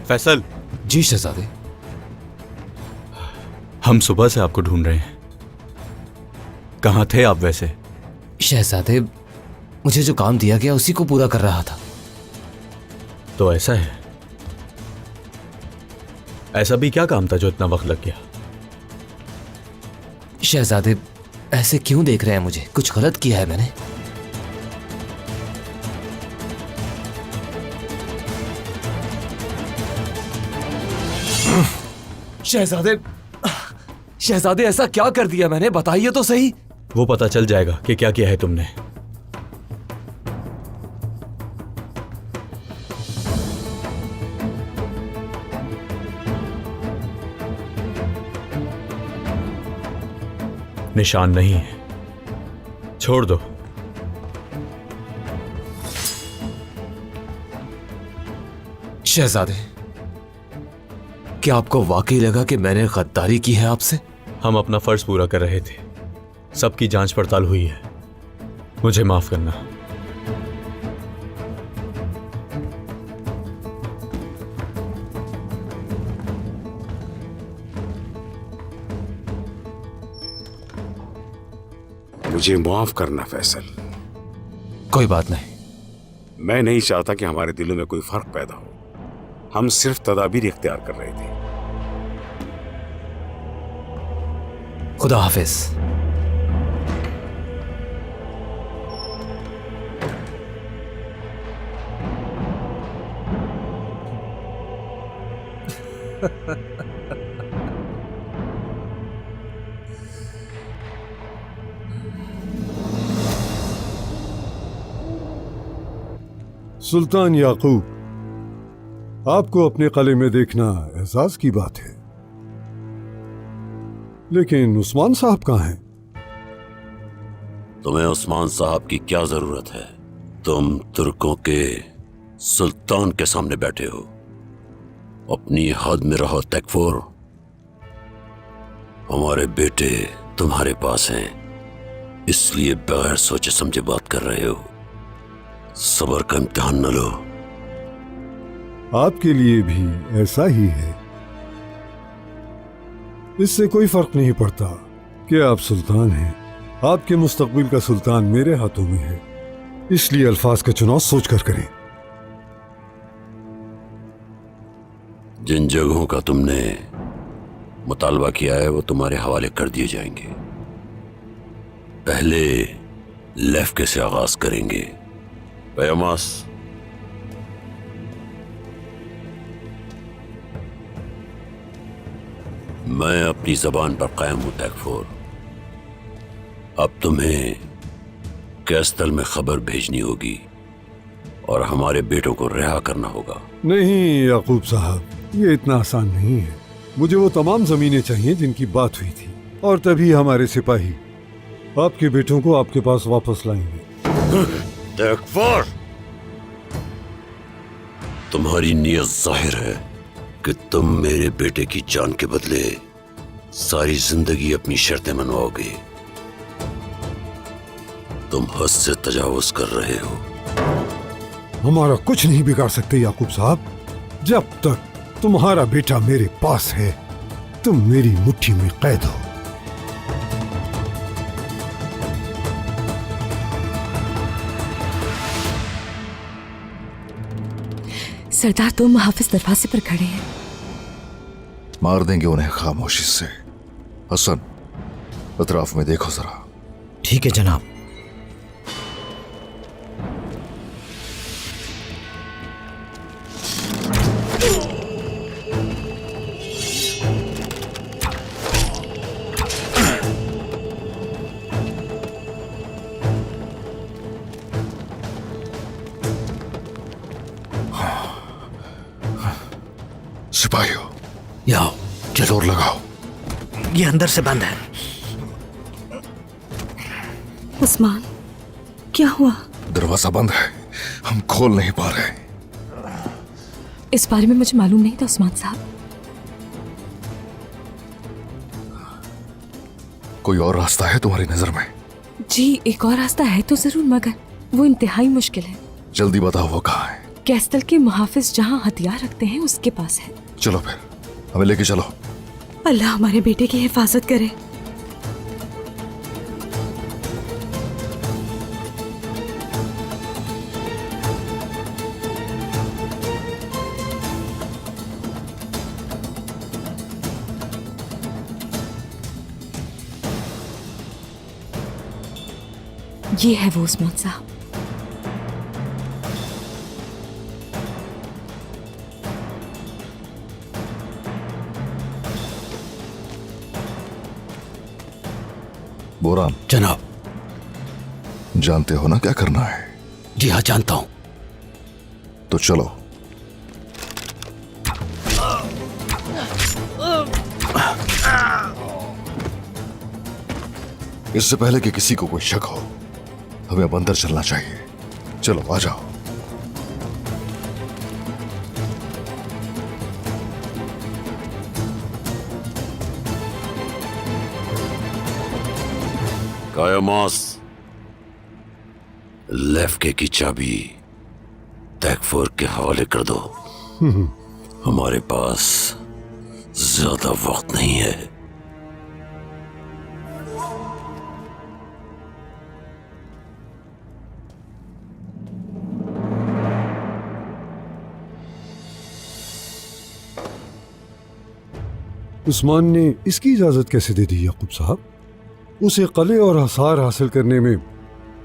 फैसल। जी शहजादे। हम सुबह से आपको ढूंढ रहे हैं। कहाँ थे आप वैसे? शहजादे, मुझे जो काम दिया गया उसी को पूरा कर रहा था। तो ऐसा है? ऐसा भी क्या काम था जो इतना वक्त लग गया? शहजादे, ऐसे क्यों देख रहे हैं मुझे? कुछ गलत किया है मैंने? शहजादे, शहजादे, ऐसा क्या कर दिया मैंने? बताइए तो सही। वो पता चल जाएगा कि क्या किया है तुमने। निशान नहीं है, छोड़ दो। शहजादे, क्या आपको वाकई लगा कि मैंने गद्दारी की है आपसे? हम अपना फर्ज पूरा कर रहे थे। सबकी जांच पड़ताल हुई है। मुझे माफ करना। मुझे माफ करना फैसल। कोई बात नहीं। मैं नहीं चाहता कि हमारे दिलों में कोई फर्क पैदा हो। हम सिर्फ तदाबीर इख्तियार कर रहे थे। खुदा हाफिज। सुल्तान याकूब, आपको अपने कले में देखना एहसास की बात है, लेकिन उस्मान साहब कहाँ हैं? तुम्हें उस्मान साहब की क्या जरूरत है? तुम तुर्कों के सुल्तान के सामने बैठे हो। अपनी हद में रहो तकफुर। हमारे बेटे तुम्हारे पास हैं, इसलिए बगैर सोचे समझे बात कर रहे हो। सब्र का इम्तिहान न लो। आपके लिए भी ऐसा ही है। इससे कोई फर्क नहीं पड़ता कि आप सुल्तान हैं। आपके मुस्तकबिल का सुल्तान मेरे हाथों में है, इसलिए अल्फाज का चुनाव सोचकर करें। जिन जगहों का तुमने मुतालबा किया है वो तुम्हारे हवाले कर दिए जाएंगे। पहले लेफ्के से आगाज करेंगे। बयामास, मैं अपनी जबान पर कायम हूं तकफुर। अब तुम्हें कैस्तल में खबर भेजनी होगी और हमारे बेटों को रिहा करना होगा। नहीं याकूब साहब, ये इतना आसान नहीं है। मुझे वो तमाम जमीनें चाहिए जिनकी बात हुई थी, और तभी हमारे सिपाही आपके बेटों को आपके पास वापस लाएंगे। तकफुर, तुम्हारी नीयत जाहिर है कि तुम मेरे बेटे की जान के बदले सारी जिंदगी अपनी शर्तें मनवाओगे। तुम हद से तजावुज कर रहे हो। हमारा कुछ नहीं बिगाड़ सकते याकूब साहब। जब तक तुम्हारा बेटा मेरे पास है, तुम मेरी मुट्ठी में कैद हो। सरदार, तो मुहाफिज दरवाजे पर खड़े हैं। मार देंगे उन्हें खामोशी से। हसन, अतराफ में देखो जरा। ठीक है जनाब। सिपाहियों, आओ। जोर लगाओ। ये अंदर से बंद है। उस्मान, क्या हुआ? दरवाजा बंद है, हम खोल नहीं पा रहे। इस बारे में मुझे मालूम नहीं था उस्मान साहब। कोई और रास्ता है तुम्हारी नजर में? जी, एक और रास्ता है तो जरूर, मगर वो इंतहाई मुश्किल है। जल्दी बताओ वो कहाँ है। कैस्टल के मुहाफिज जहाँ हथियार रखते हैं उसके पास है। चलो फिर, हमें लेके चलो। अल्लाह हमारे बेटे की हिफाजत करे। ये है वो उस्मान साहब। बोरान, जनाब। जानते हो ना क्या करना है? जी हाँ, जानता हूं। तो चलो। इससे पहले कि किसी को कोई शक हो, हमें अब अंदर चलना चाहिए। चलो आ जाओ। कायमास, लेफ्के की चाबी तैकफुर के हवाले कर दो। हमारे पास ज्यादा वक्त नहीं है। उस्मान ने इसकी इजाजत कैसे दे दी याकूब साहब? उसे कले और हसार हासिल करने में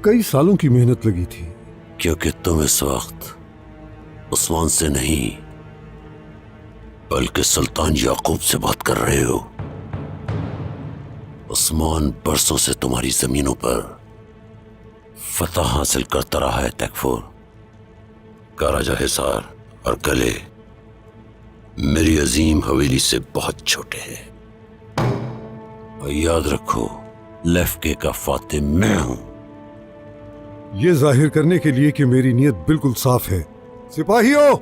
कई सालों की मेहनत लगी थी। क्योंकि तुम इस वक्त उस्मान से नहीं बल्कि सुल्तान याकूब से बात कर रहे हो। उस्मान बरसों से तुम्हारी जमीनों पर फतह हासिल करता रहा है तैकफुर। काराजा हिसार और कले मेरी अजीम हवेली से बहुत छोटे हैं। और याद रखो, लेफ्के का फातिह मैं हूं। ये जाहिर करने के लिए कि मेरी नीयत बिल्कुल साफ है। सिपाहियों,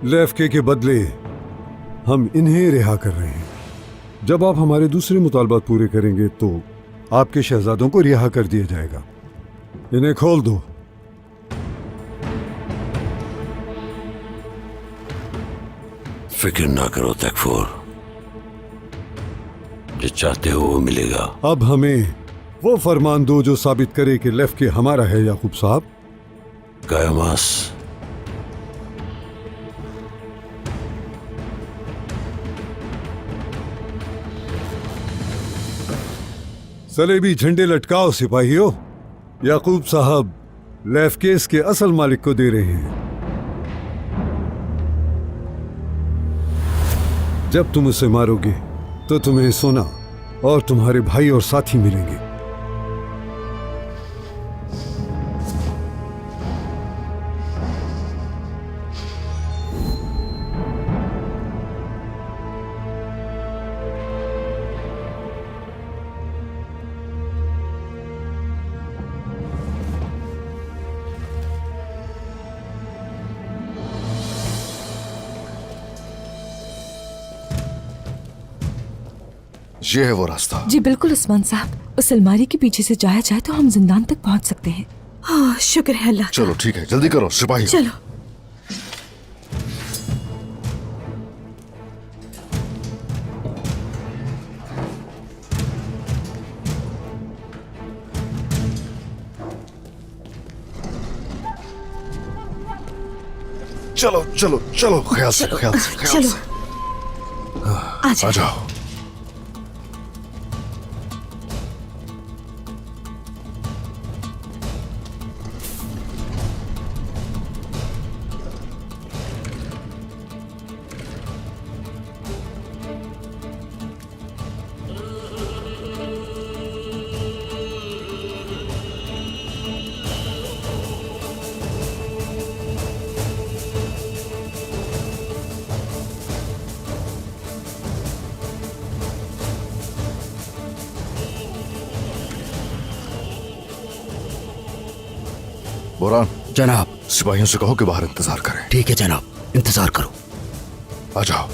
लेफ्के के बदले हम इन्हें रिहा कर रहे हैं। जब आप हमारे दूसरे मुतालबात पूरे करेंगे तो आपके शहजादों को रिहा कर दिया जाएगा। इन्हें खोल दो। फिक्र ना करो तैकफुर, जो चाहते हो वो मिलेगा। अब हमें वो फरमान दो जो साबित करे कि लेफ्के हमारा है याकूब साहब। कायमास, सलेबी झंडे लटकाओ सिपाहियों। याकूब साहब लेफ्केस के असल मालिक को दे रहे हैं। जब तुम उसे मारोगे तो तुम्हें सोना और तुम्हारे भाई और साथी मिलेंगे। ये है वो रास्ता। जी बिल्कुल उस्मान साहब, उस अलमारी के पीछे से जाया जाए तो हम जिंदान तक पहुंच सकते हैं। हाँ, शुक्र है अल्लाह का। चलो ठीक है, जल्दी करो सिपाही। चलो। चलो चलो चलो, ख्याल से ख्याल से ख्याल चलो। से। आ जाओ। बोरान, जनाब। सिपाहियों से कहो कि बाहर इंतजार करें। ठीक है जनाब, इंतजार करो। आ जाओ।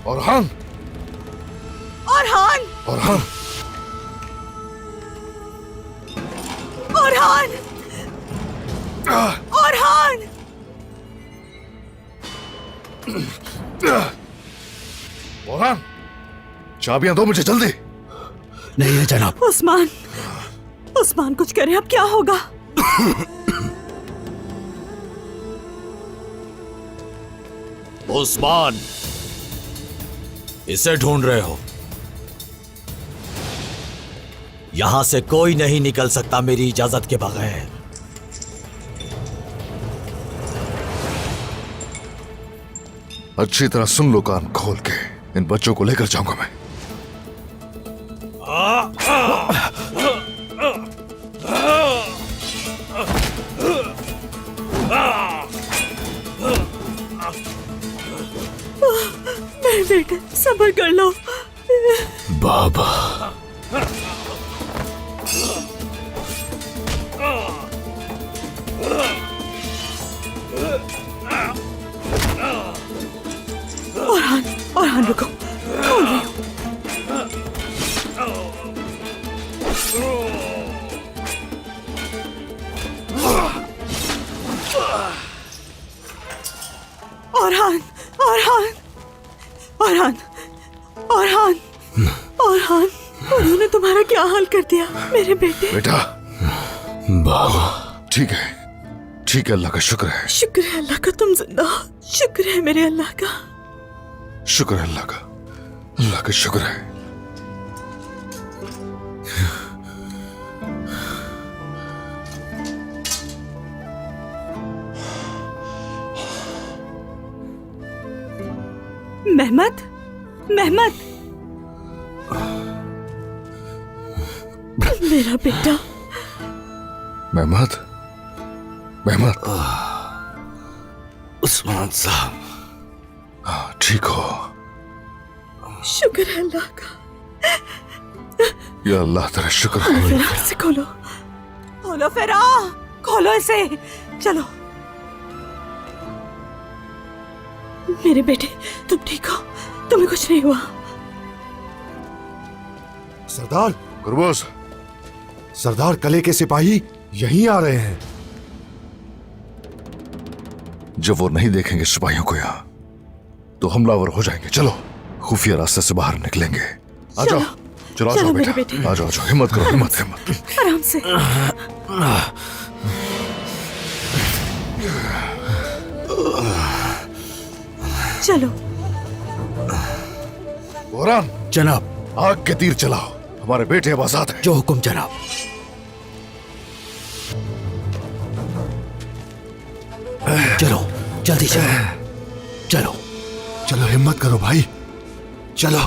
औरहान, औरहान, औरहान, औरहान, औरहान। औरहान, चाबियां दो मुझे जल्दी। नहीं है जनाब। उस्मान, उस्मान कुछ करे, अब क्या होगा? उस्मान, इसे ढूंढ रहे हो? यहां से कोई नहीं निकल सकता मेरी इजाजत के बगैर। अच्छी तरह सुन लो, कान खोल के। इन बच्चों को लेकर जाऊंगा मैं। मेरे बेटे, सब्र कर लो। बाबा, औरहान, औरहान रुको, खोल रही हूँ। औरहान, औरहान, औरहान, औरहान, औरहान, उन्होंने तुम्हारा क्या हाल कर दिया मेरे बेटे? बेटा, बाबा, ठीक है, ठीक है, अल्लाह का शुक्र है। शुक्र है अल्लाह का, तुम जिंदा हो। शुक्र है मेरे अल्लाह का। शुक्र है अल्लाह का, अल्लाह का शुक्र है। मेहमद, मेहमद, मेरा बेटा। मेहमद, मेहमद, उस्मान साहब, हाँ, ठीक हो? शुक्र है अल्लाह का। या अल्लाह तेरा शुक्र है। फिरा से खोलो, खोलो फिरा, खोलो इसे। चलो मेरे बेटे, तुम ठीक हो? तुम्हें कुछ नहीं हुआ? सरदार, गुरबोस, सरदार, कले के सिपाही यहीं आ रहे हैं। जब वो नहीं देखेंगे सिपाहियों को यहाँ, तो हमलावर हो जाएंगे। चलो, खुफिया रास्ते से बाहर निकलेंगे। आ जाओ, चलो, आ चलो जाओ मेरे बेटा, बेटे। आ जाओ, आ जाओ, हिम्मत करो, हिम्मत, हिम्मत। आराम से। चलो। औरहान, जनाब, आग के तीर चलाओ, हमारे बेटे अब आजाद हैं। जो हुक्म जनाब। चलो, जल्दी चलो, चलो। चलो, हिम्मत करो भाई, चलो।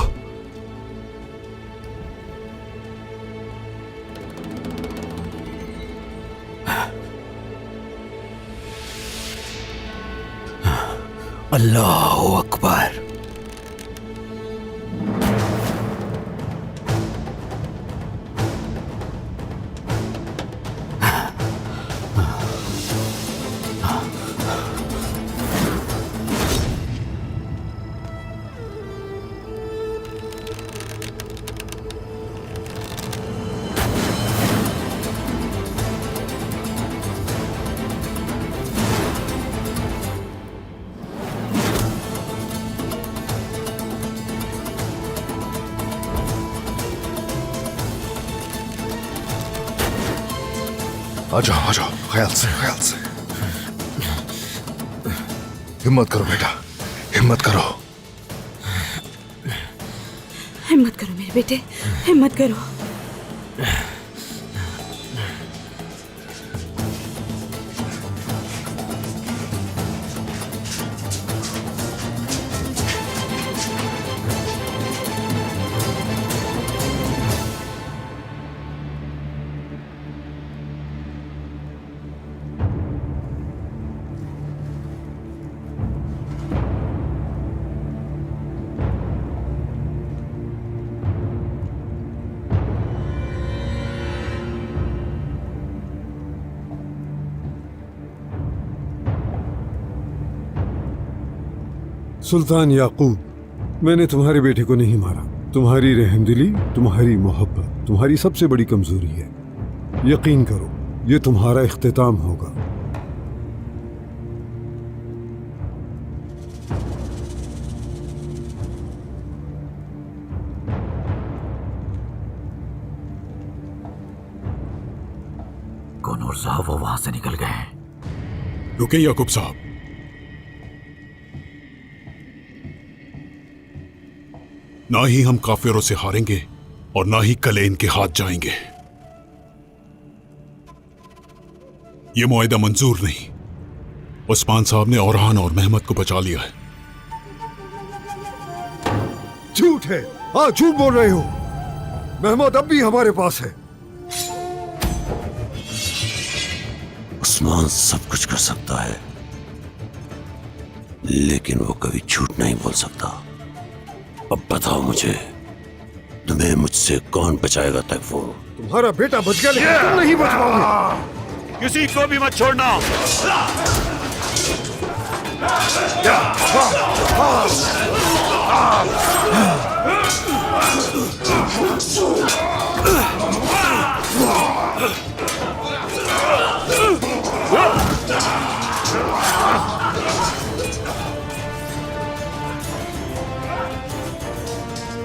अल्लाह अकबर। आ जाओ, ख्याल से, ख्याल से। हिम्मत करो बेटा, हिम्मत करो। हिम्मत करो मेरे बेटे, हिम्मत करो। सुल्तान याकूब, मैंने तुम्हारे बेटे को नहीं मारा। तुम्हारी रहमदिली, तुम्हारी मोहब्बत तुम्हारी सबसे बड़ी कमजोरी है। यकीन करो, ये तुम्हारा इख्तिताम होगा। कनूर साहब वो वहां से निकल गए हैं। रुके याकूब साहब, ना ही हम काफिरों से हारेंगे और ना ही कले इनके हाथ जाएंगे। ये मुआहिदा मंजूर नहीं। उस्मान साहब ने औरहान और महमद को बचा लिया है। झूठ है, हाँ झूठ बोल रहे हो। महमूद अब भी हमारे पास है। उस्मान सब कुछ कर सकता है, लेकिन वो कभी झूठ नहीं बोल सकता। अब बताओ मुझे, तुम्हें मुझसे कौन बचाएगा तकफुर? तुम्हारा बेटा बच गया, लेकिन तुम नहीं बच पाओगे। किसी को भी मत छोड़ना।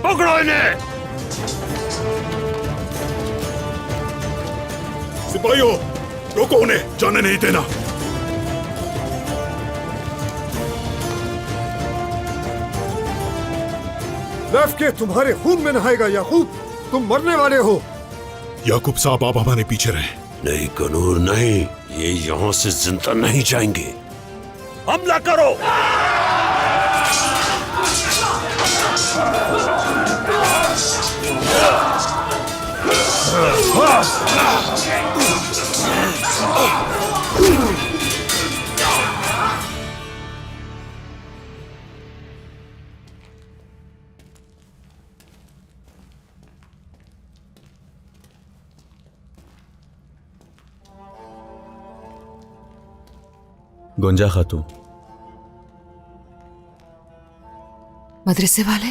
पकड़ो इन्हें। सिपाहियों, रोको उन्हें, जाने नहीं देना। लफ के तुम्हारे खून में नहाएगा याकूब, तुम मरने वाले हो। याकूब साहब, आप हमारे पीछे रहें। नहीं कनूर नहीं, ये यहां से जिंदा नहीं जाएंगे। हमला करो। गुंजा खातून, मदरसे वाले,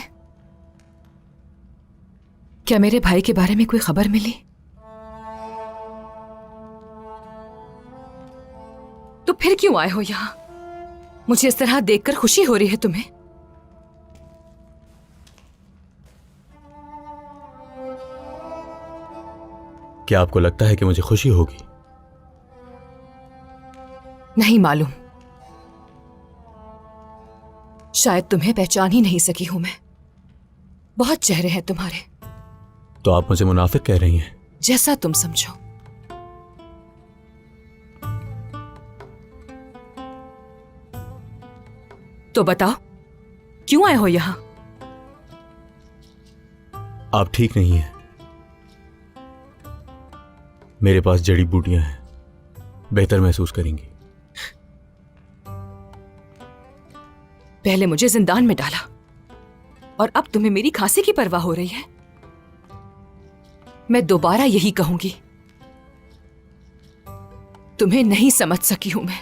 क्या मेरे भाई के बारे में कोई खबर मिली? तो फिर क्यों आए हो यहां? मुझे इस तरह देखकर खुशी हो रही है तुम्हें? क्या आपको लगता है कि मुझे खुशी होगी? नहीं मालूम, शायद तुम्हें पहचान ही नहीं सकी हूं मैं। बहुत चेहरे हैं तुम्हारे। तो आप मुझे मुनाफिक कह रही हैं? जैसा तुम समझो। तो बताओ, क्यों आए हो यहां? आप ठीक नहीं हैं। मेरे पास जड़ी बूटियां हैं, बेहतर महसूस करेंगी। पहले मुझे जिंदान में डाला और अब तुम्हें मेरी खांसी की परवाह हो रही है। मैं दोबारा यही कहूंगी, तुम्हें नहीं समझ सकी हूं मैं।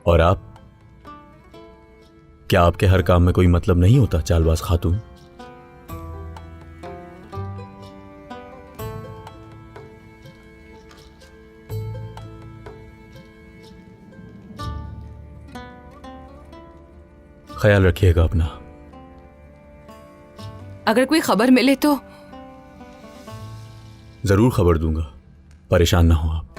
और आप? क्या आपके हर काम में कोई मतलब नहीं होता, चालबाज खातून? ख्याल रखिएगा अपना। अगर कोई खबर मिले तो जरूर खबर दूंगा, परेशान ना हो आप।